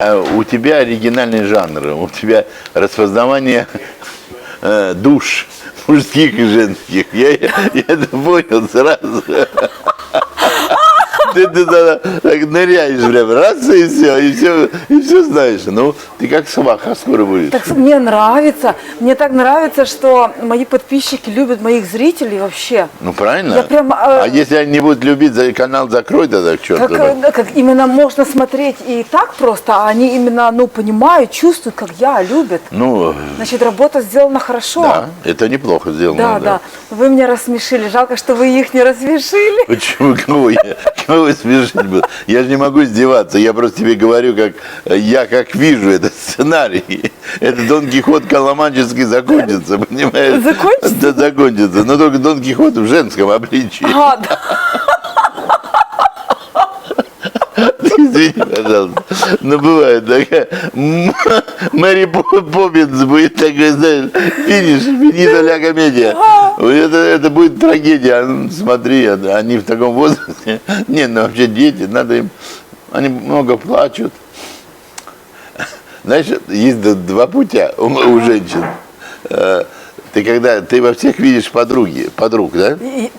У тебя оригинальный жанр, у тебя распознавание душ мужских и женских. Я это понял сразу. Ты так ныряешь прям, раз, и все знаешь. Ну, ты как сваха скоро будешь. Так мне так нравится, что мои подписчики любят моих зрителей вообще. Ну, правильно. Я прям, А если они не будут любить, канал закрой тогда, к черту. как именно можно смотреть и так просто, а они именно, понимают, чувствуют, как я, любят. Ну, Значит, работа сделана хорошо. да, это неплохо сделано. Да. Вы меня рассмешили. Жалко, что вы их не рассмешили. Почему? Кого вы смешить буду? Я же не могу издеваться. Я просто тебе говорю, как вижу этот сценарий. Это Дон Кихот Коломанческий закончится, понимаешь? Закончится? Да, закончится. Но только Дон Кихот в женском обличии. Ага, да. Извини, пожалуйста. Ну, бывает такая. Мэри Поппинс будет такой, знаешь, финита ля комедия. Это будет трагедия. Смотри, они в таком возрасте. Нет, ну вообще дети, надо им. Они много плачут. Знаешь, есть два путя у женщин. Ты во всех видишь подруг, да? И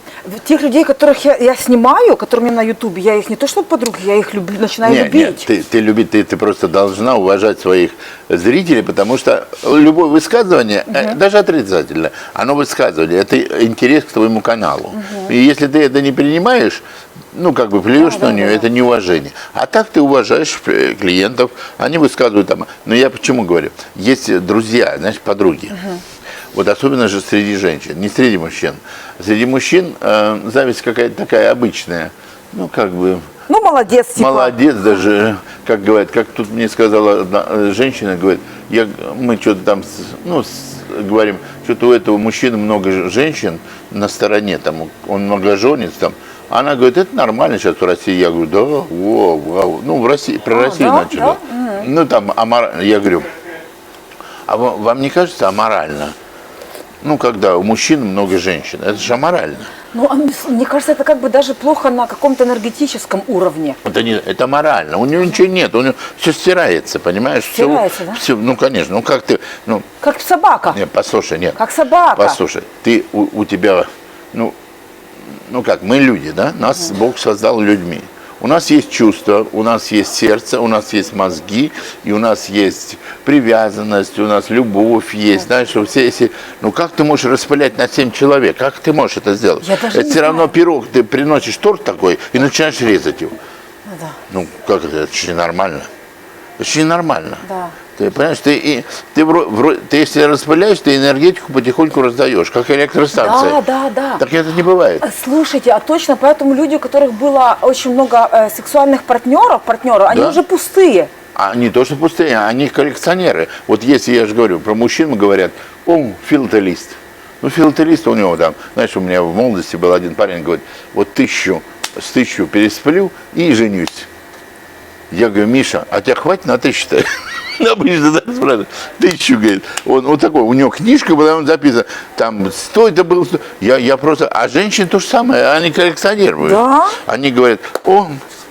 тех людей, которых я снимаю, которые у меня на Ютубе, я их не то что подруги, я их начинаю любить. Нет, ты просто должна уважать своих зрителей, потому что любое высказывание, даже отрицательное, оно высказывание, это интерес к твоему каналу. И если ты это не принимаешь, плюешь на нее, это неуважение. А так ты уважаешь клиентов, они высказывают там. Но я почему говорю? Есть друзья, знаешь, подруги. Вот особенно же среди женщин, не среди мужчин. Среди мужчин зависть какая-то такая обычная. Молодец, типа. Молодец даже, как говорят, как тут мне сказала одна женщина, говорит, мы что-то там, говорим, что-то у этого мужчины много женщин на стороне, там, он многоженец, там. Она говорит, это нормально сейчас в России. Я говорю, да, в России, про Россию начали. Да? Я говорю, а вам не кажется аморально? Когда у мужчин много женщин, это же аморально. Мне кажется, это даже плохо на каком-то энергетическом уровне. Это морально. У него ничего нет, у него все стирается, понимаешь? Стирается, да? Все, конечно, как ты... Как собака. Нет, послушай, нет. Как собака. Послушай, у тебя, мы люди, да? Нас Бог создал людьми. У нас есть чувства, у нас есть сердце, у нас есть мозги, и у нас есть привязанность, у нас любовь есть, знаешь, все эти... как ты можешь распылять на 7 человек? Как ты можешь это сделать? Это все равно пирог, ты приносишь торт такой и начинаешь резать его. Да. Как это? Это же ненормально. Это же ненормально. Да. Ты понимаешь, ты если распыляешь, ты энергетику потихоньку раздаешь, как электростанция. Да. Так это не бывает. Слушайте, а точно, поэтому люди, у которых было очень много сексуальных партнеров, они уже пустые. А не то, что пустые, они коллекционеры. Вот если, я же говорю, про мужчин говорят, он филателист. Филателист у него там, знаешь, у меня в молодости был один парень, говорит, вот с тысячу пересплю и женюсь. Я говорю, Миша, а тебя хватит на 1000-то? Обычно так спрашивают. 1000, говорит. Он такой, у него книжка была, он записан, там 100 это было 100. Я просто, а женщины то же самое, они коллекционируют. Да? Они говорят,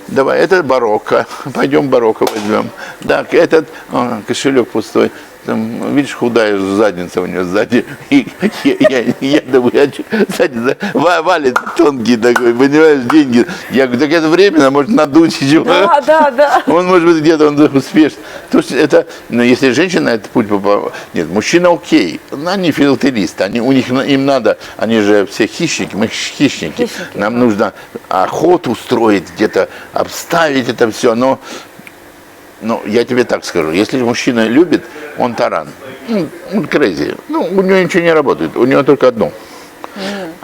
давай, это барокко, пойдем барокко возьмем. Так, этот кошелек пустой. Там, видишь, худая задница у нее сзади. И я думаю, сзади валит тонкий такой, понимаешь, деньги. Я говорю, так это временно, может надуть еще. Да. Он может быть где-то успешен. То есть это, если женщина этот путь попала. Нет, мужчина окей. Они филателисты, им надо, они же все хищники, мы хищники. Нам нужно охоту устроить, где-то обставить это все, но я тебе так скажу, если мужчина любит, он таран, он crazy, у него ничего не работает, у него только одно.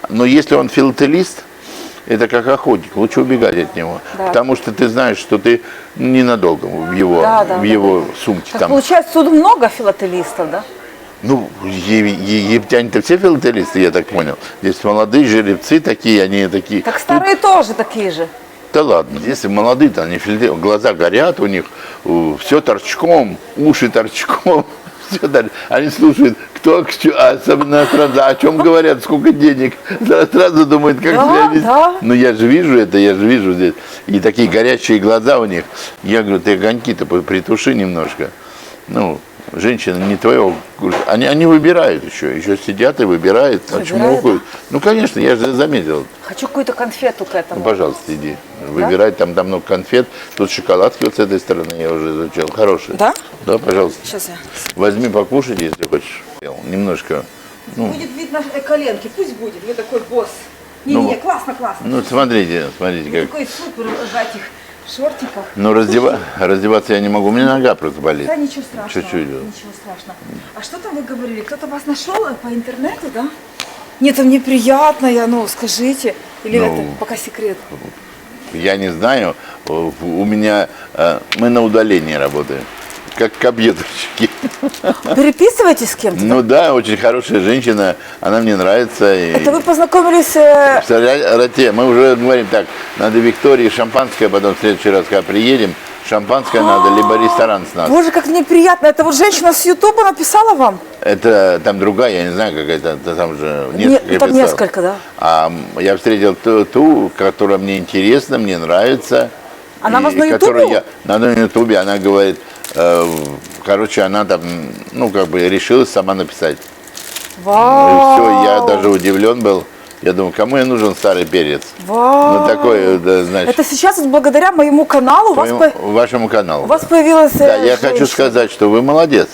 Но если он филателист, это как охотник, лучше убегать от него, потому что ты знаешь, что ты ненадолго в его сумке. Так, получается, тут много филателистов, да? Египтяне-то все филателисты, я так понял. Здесь молодые жеребцы такие, они такие. Так старые тоже такие же. Да ладно, если молодые-то, они глаза горят у них, все торчком, уши торчком, все, они слушают, особенно иностранцы, о чем говорят, сколько денег, сразу думают, как Да, себя вести. да. Ну я же вижу это, я же вижу здесь. И такие горячие глаза у них. Я говорю, ты огоньки-то притуши немножко. Ну, женщины не твоего. Они выбирают еще сидят и выбирают, чмокают. Ну, конечно, я же заметил. Хочу какую-то конфету к Ну, этому. пожалуйста, иди. Выбирай, там много конфет. Тут шоколадки вот с этой стороны я уже изучал. Хорошие. Да? Да, пожалуйста. Сейчас я. Возьми покушать, если хочешь. Немножко. Ну, Будет видно коленки, пусть будет. Вы такой босс. Ну, Не, классно, классно. ну смотрите, Вы как. такой супер в этих шортиках. Ну, раздеваться я не могу. У меня нога просто болит. Да, ничего страшного. Чуть-чуть. Ничего страшного. А что там вы говорили? Кто-то вас нашел по интернету, да? Нет, мне приятно, скажите. Или Ну, это пока секрет? Я не знаю. У меня мы на удалении работаем. Как компьютерщики. Переписываетесь с кем-то? Ну да, очень хорошая женщина. Она мне нравится. И... Это вы познакомились... Представляете, мы уже говорим так, надо Виктории шампанское, потом в следующий раз, когда приедем, шампанское надо, либо ресторан с нас. Боже, как мне приятно. Это вот женщина с Ютуба написала вам? Это там другая, я не знаю, какая-то, там же несколько Там писал. несколько, да. А я встретил ту, которая мне интересна, мне нравится. Она и вас на которую Ютубе? На Ютубе, она говорит, короче, она там, решилась сама написать. Вау. И все, я даже удивлен был. Я думаю, кому я нужен старый перец? Вау. Ну такой, да, значит, Это сейчас вот благодаря моему каналу вашему каналу. у вас появилась Да, я женщина. хочу сказать, что вы молодец.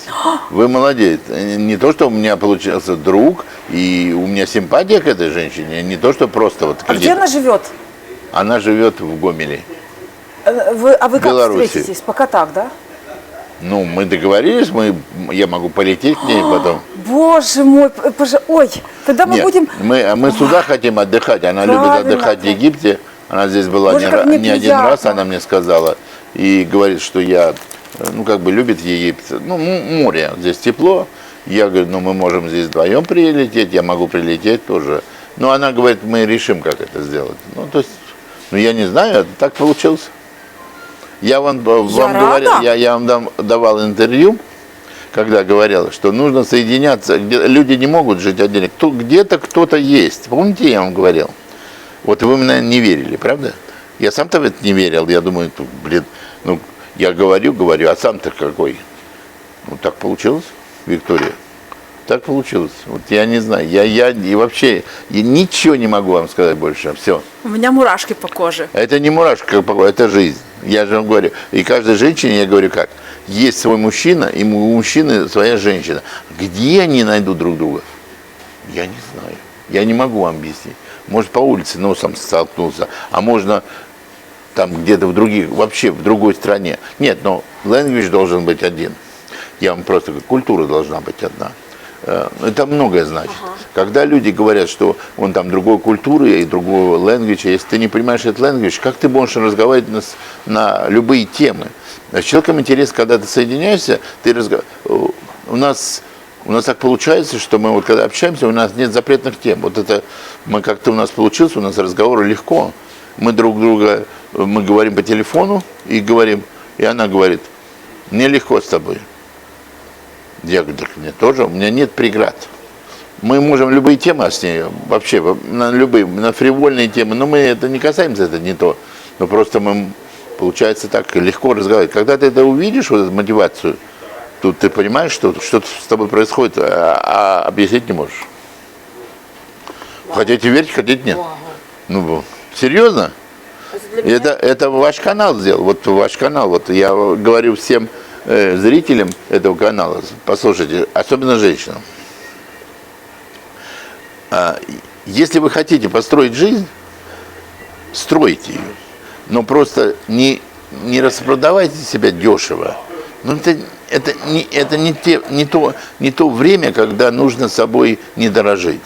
Вы молодец. Не то, что у меня получился друг, и у меня симпатия к этой женщине, не то, что просто вот А где она живет? Она живет в Гомеле. Вы как Беларуси. встретитесь? Пока так, да? Ну, мы договорились, я могу полететь к ней потом. Боже мой, ой, тогда мы Нет, будем... мы сюда хотим отдыхать. Она любит Правильно. отдыхать в Египте. Она здесь была Боже, как мне не один приятно. раз, она мне сказала. И говорит, что любит Египет. Ну, море, здесь тепло. Я говорю, мы можем здесь вдвоем прилететь, я могу прилететь тоже. Но она говорит, мы решим, как это сделать. Ну, то есть, я не знаю, так получилось. Я вам давал интервью, когда говорил, что нужно соединяться, люди не могут жить отдельно. Где-то кто-то есть. Помните, я вам говорил? Вот вы мне, наверное, не верили, правда? Я сам-то в это не верил. Я думаю, я говорю, а сам-то какой? Ну, так получилось, Виктория. Так получилось. Вот я не знаю. Я ничего не могу вам сказать больше. Все. У меня мурашки по коже. Это не мурашка, это жизнь. Я же вам говорю. И каждой женщине я говорю как. Есть свой мужчина, и у мужчины своя женщина. Где они найдут друг друга? Я не знаю. Я не могу вам объяснить. Может, по улице носом столкнуться, а можно там где-то вообще в другой стране. Нет, но language должен быть один. Я вам просто говорю, культура должна быть одна. Это многое значит. Когда люди говорят, что он там другой культуры и другого language, если ты не понимаешь этот language, как ты можешь разговаривать на любые темы? С человеком интересно, когда ты соединяешься, у нас так получается, что мы вот когда общаемся, у нас нет запретных тем. Вот это у нас получилось, у нас разговоры легко. Мы мы говорим по телефону и она говорит, мне легко с тобой. Я говорю, так мне тоже, у меня нет преград. Мы можем любые темы с ней, вообще, на фривольные темы, но мы это не касаемся, это не то. Но просто получается так легко разговаривать. Когда ты это увидишь, вот эту мотивацию, тут ты понимаешь, что что-то с тобой происходит, а объяснить не можешь. Хотите верить, хотите нет. Ну, серьезно? Это ваш канал сделал, вот ваш канал. Вот я говорю всем зрителям этого канала, послушайте, особенно женщинам. Если вы хотите построить жизнь, стройте ее. Но просто не распродавайте себя дешево. Но это не то время, когда нужно собой не дорожить.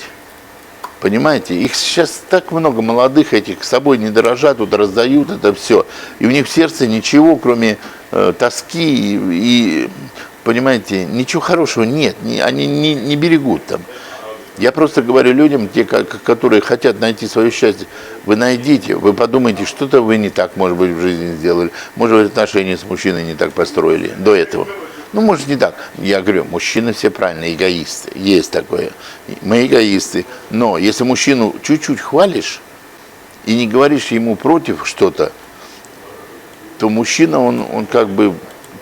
Понимаете? Их сейчас так много молодых этих с собой не дорожат, тут раздают это все. И у них в сердце ничего, кроме тоски и, понимаете, ничего хорошего нет. Они не берегут там. Я просто говорю людям, те, которые хотят найти свое счастье, вы найдите, вы подумайте, что-то вы не так, может быть, в жизни сделали, может быть, отношения с мужчиной не так построили до этого. Ну, может, не так. Я говорю, мужчины все правильные, эгоисты. Есть такое. Мы эгоисты. Но если мужчину чуть-чуть хвалишь и не говоришь ему против что-то, то мужчина, он как бы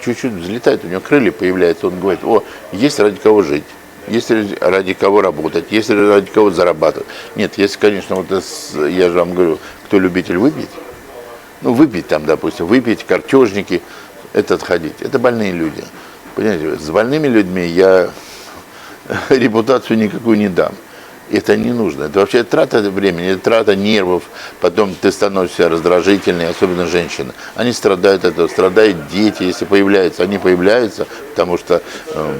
чуть-чуть взлетает, у него крылья появляются, он говорит, о, есть ради кого жить, есть ради кого работать, есть ради кого зарабатывать. Нет, если, конечно, вот я же вам говорю, кто любитель выпить, ну, выпить там, допустим, выпить, картежники, это отходить. Это больные люди. Понимаете, с больными людьми я репутацию никакую не дам. Это не нужно. Это вообще трата времени, это трата нервов. Потом ты становишься раздражительный, особенно женщины. Они страдают от этого, страдают дети, если появляются. Они появляются, потому что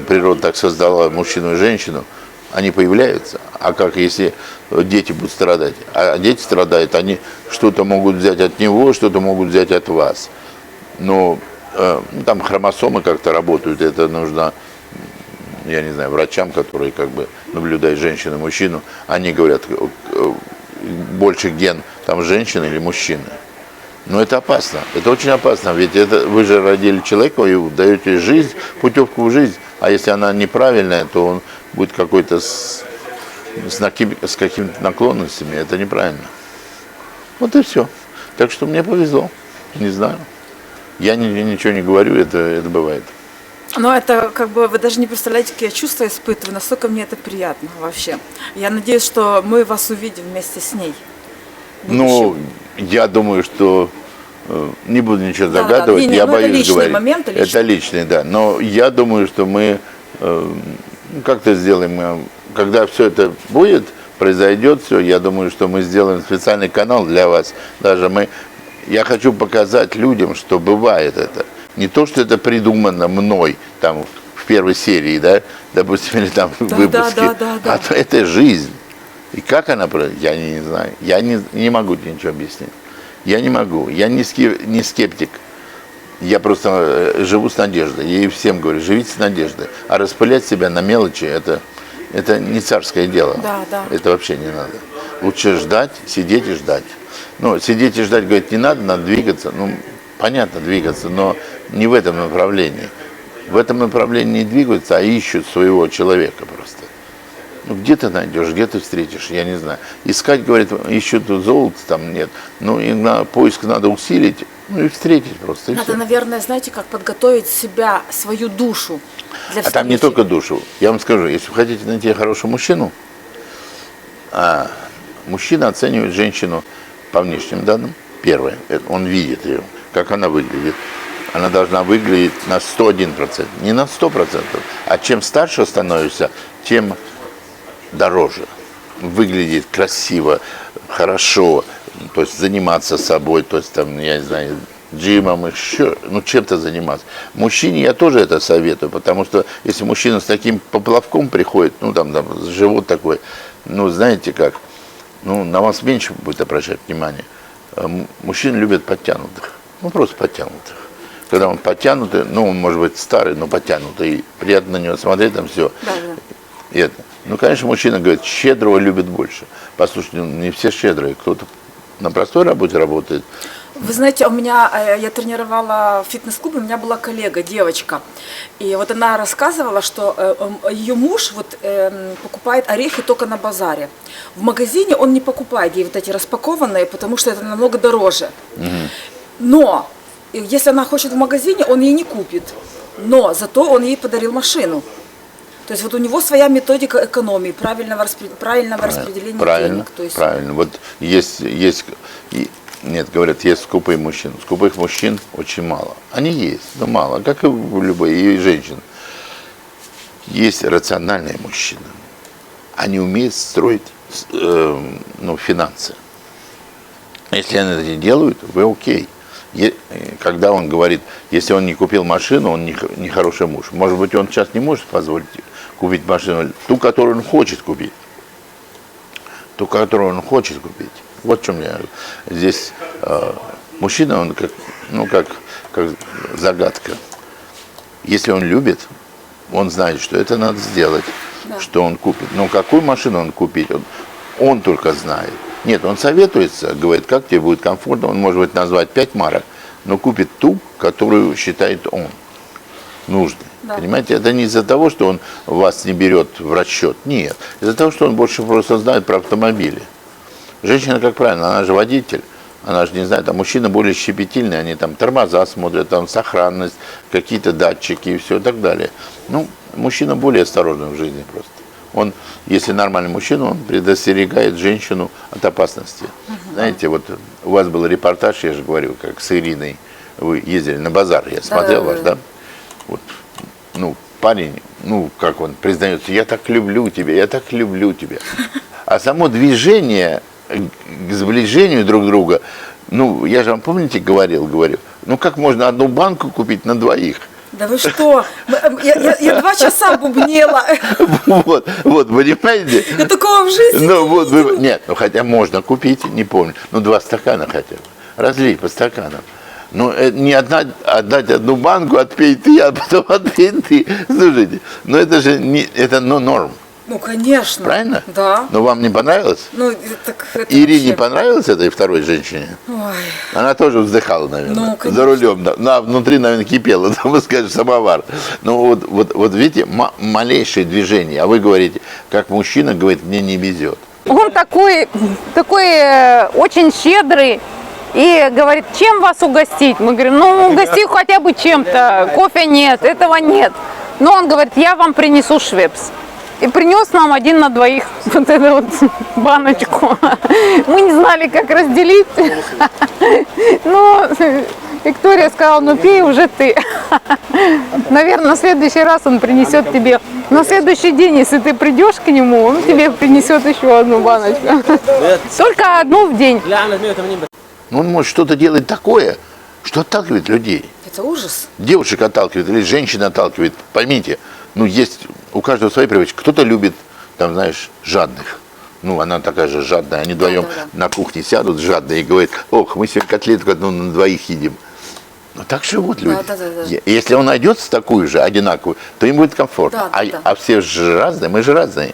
природа так создала мужчину и женщину. Они появляются. А как если дети будут страдать? А дети страдают, они что-то могут взять от него, что-то могут взять от вас. Но там хромосомы как-то работают, это нужно, я не знаю, врачам, которые как бы наблюдают женщину и мужчину, они говорят, больше ген там женщины или мужчины. Но это опасно, это очень опасно, ведь это, вы же родили человека и даете жизнь, путевку в жизнь, а если она неправильная, то он будет какой-то с какими-то наклонностями, это неправильно. Вот и все. Так что мне повезло, не знаю. Я ничего не говорю, это бывает. Но это как бы вы даже не представляете, какие чувства испытываю, настолько мне это приятно вообще. Я надеюсь, что мы вас увидим вместе с ней. Ну, я думаю, что не буду ничего загадывать, да, я боюсь это личный говорить. Момент, это личный, да. Но я думаю, что мы как-то сделаем, когда все это будет, произойдет все, я думаю, что мы сделаем специальный канал для вас. Я хочу показать людям, что бывает это. Не то, что это придумано мной, там, в первой серии, да, допустим, или там в выпуске. А то это жизнь. И как она происходит, я не знаю. Я не могу тебе ничего объяснить. Я не могу. Я не скептик. Я просто живу с надеждой. Я и всем говорю, живите с надеждой. А распылять себя на мелочи, это не царское дело. Это вообще не надо. Лучше ждать, сидеть и ждать. Ну, сидеть и ждать, говорит, не надо, надо двигаться. Ну, понятно, двигаться, но не в этом направлении. В этом направлении не двигаются, а ищут своего человека просто. Ну, где ты найдешь, где ты встретишь, я не знаю. Искать, говорит, ищут золото, там нет. Ну, и поиск надо усилить, ну и встретить просто. И надо, все. наверное, знаете, как подготовить себя, свою душу для встречи. А там не только душу. Я вам скажу, если вы хотите найти хорошего мужчину, мужчина оценивает женщину по внешним данным. Первое, он видит ее, как она выглядит. Она должна выглядеть на 101%, не на 100%. А чем старше становишься, тем дороже. Выглядит красиво, хорошо, то есть заниматься собой, то есть там, я не знаю, джимом, еще, ну чем-то заниматься. Мужчине я тоже это советую, потому что если мужчина с таким поплавком приходит, ну там живот такой, ну знаете как, ну на вас меньше будет обращать внимание. Мужчины любят подтянутых, ну просто подтянутых. Когда он подтянутый, ну он может быть старый, но подтянутый, приятно на него смотреть, там все. И это. Ну, конечно, мужчина говорит, щедрого любит больше. Послушайте, ну, не все щедрые, кто-то на простой работе работает. Вы знаете, я тренировала в фитнес-клубе, у меня была коллега, девочка. И вот она рассказывала, что ее муж покупает орехи только на базаре. В магазине он не покупает ей вот эти распакованные, потому что это намного дороже. Но если она хочет в магазине, он ей не купит. Но зато он ей подарил машину. То есть вот у него своя методика экономии, правильного распределения денег. То есть... Правильно. Вот нет, говорят, есть скупые мужчины. Скупых мужчин очень мало. Они есть, но мало, как и у любой, и женщин. Есть рациональные мужчины. Они умеют строить финансы. Если они это делают, вы окей. Когда он говорит, если он не купил машину, он не хороший муж. Может быть, он сейчас не может позволить купить машину, ту, которую он хочет купить. Ту, которую он хочет купить. Вот в чем я говорю. Здесь мужчина, он как загадка. Если он любит, он знает, что это надо сделать, что он купит. Но какую машину он купит, он только знает. Нет, он советуется, говорит, как тебе будет комфортно, он может быть назвать 5 марок, но купит ту, которую считает он. нужны. Да. Понимаете, это не из-за того, что он вас не берет в расчет. Нет. Из-за того, что он больше просто знает про автомобили. Женщина, как правильно, она же водитель. Она же не знает, там мужчины более щепетильные, они там тормоза смотрят, там сохранность, какие-то датчики и все и так далее. Ну, мужчина более осторожный в жизни просто. Он, если нормальный мужчина, он предостерегает женщину от опасности. Знаете, вот у вас был репортаж, я же говорю, как с Ириной, вы ездили на базар, я смотрел ваш, да? Вот, ну, парень, ну, как он признается, я так люблю тебя, я так люблю тебя. А само движение к сближению друг друга, ну, я же вам, помните, говорил, ну, как можно одну банку купить на двоих? Да вы что? Я 2 часа бубнела. Вот, понимаете? Я такого в жизни Ну, не вот, видела. нет, ну, хотя можно купить, не помню, ну, 2 стакана хотя бы, разлить по стаканам. Ну, не отдать одну банку, отпей ты, а потом отпей ты. Слушайте, ну, это же не, это норм. Ну, конечно. Правильно? Да. Но вам не понравилось? Ну, так это Ирине вообще- понравилось этой второй женщине? Ой. Она тоже вздыхала, наверное, Ну, конечно. за рулем. Да, внутри, наверное, кипело, там, вы скажете, самовар. Ну, вот видите, малейшее движение, а вы говорите, как мужчина говорит, мне не везет. Он такой очень щедрый и говорит, чем вас угостить? Мы говорим, ну угости хотя бы чем-то, кофе нет, этого нет. Но он говорит, я вам принесу швепс. И принес нам 1 на 2 вот эту вот баночку. Мы не знали, как разделить. Но Виктория сказала, ну пей уже ты. Наверное, на следующий раз он принесет тебе. На следующий день, если ты придешь к нему, он тебе принесет еще 1 баночку. Только 1 в день. Ну, он может что-то делать такое, что отталкивает людей. Это ужас. Девушек отталкивает или женщин отталкивает. Поймите, ну, есть у каждого свои привычки. Кто-то любит, там, знаешь, жадных. Ну, она такая же жадная. Они вдвоем на кухне сядут жадные и говорят, ох, мы сегодня котлетку одну на 2 едим. Ну, так живут люди. Да. Если он найдется такую же, одинаковую, то им будет комфортно. Да. А все же разные, мы же разные.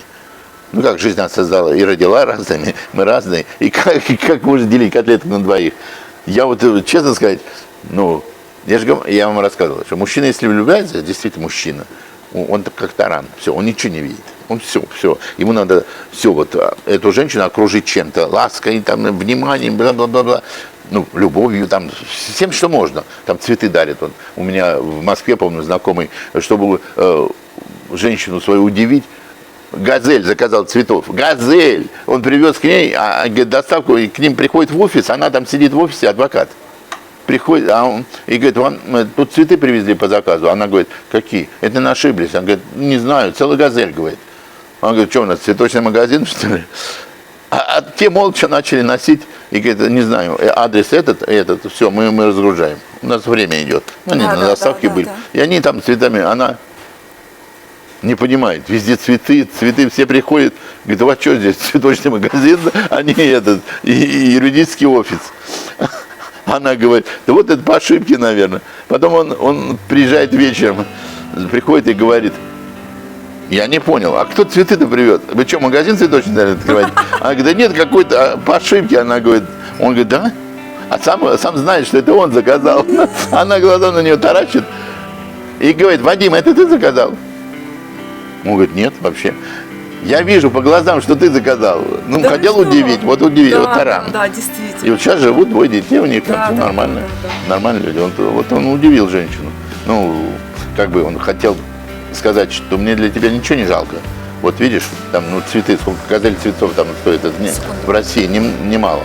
Ну, как жизнь нас создала и родила разными, мы разные. И как можно делить котлетку на 2? Я вот, честно сказать, ну, я вам рассказывал, что мужчина, если влюбляется, действительно мужчина, он как таран, все, он ничего не видит. Он все. Ему надо все, вот эту женщину окружить чем-то, лаской, там, вниманием, бла-бла-бла. Ну, любовью, там, всем, что можно. Там цветы дарят. Он, у меня в Москве, помню, знакомый, чтобы женщину свою удивить, «Газель» заказал цветов. «Газель». Он привез к ней, говорит, доставку, и к ним приходит в офис, она там сидит в офисе, адвокат. Приходит, и говорит, вам тут цветы привезли по заказу. Она говорит, какие? Это не ошиблись. Он говорит, не знаю, целый «Газель», говорит. Он говорит, что у нас, цветочный магазин, что ли? А те молча начали носить, и говорит, не знаю, адрес этот, все, мы разгружаем. У нас время идет. Они на доставке были. Да. И они там цветами, она не понимает, везде цветы все приходят, говорит, у вас что здесь, цветочный магазин, а не и юридический офис. Она говорит, да вот это по ошибке, наверное. Потом он приезжает вечером, приходит и говорит, я не понял, а кто цветы-то привез? Вы что, магазин цветочный, наверное, открываете? Она говорит, да нет, какой-то по ошибке. Она говорит, он говорит, да? А сам знает, что это он заказал. Она глаза на нее таращит и говорит, Вадим, это ты заказал? Он говорит, нет, вообще. Я вижу по глазам, что ты заказал. Ну, Да хотел вы что? удивить, вот удивил, вот Да, таран. да, действительно. И вот сейчас живут 2 детей, у них Да, там да, нормально. да. Нормальные люди. Вот он удивил женщину. Ну, как бы он хотел сказать, что мне для тебя ничего не жалко. Вот видишь, там, ну, цветы, сколько «Газель» цветов там стоит, это в России немало.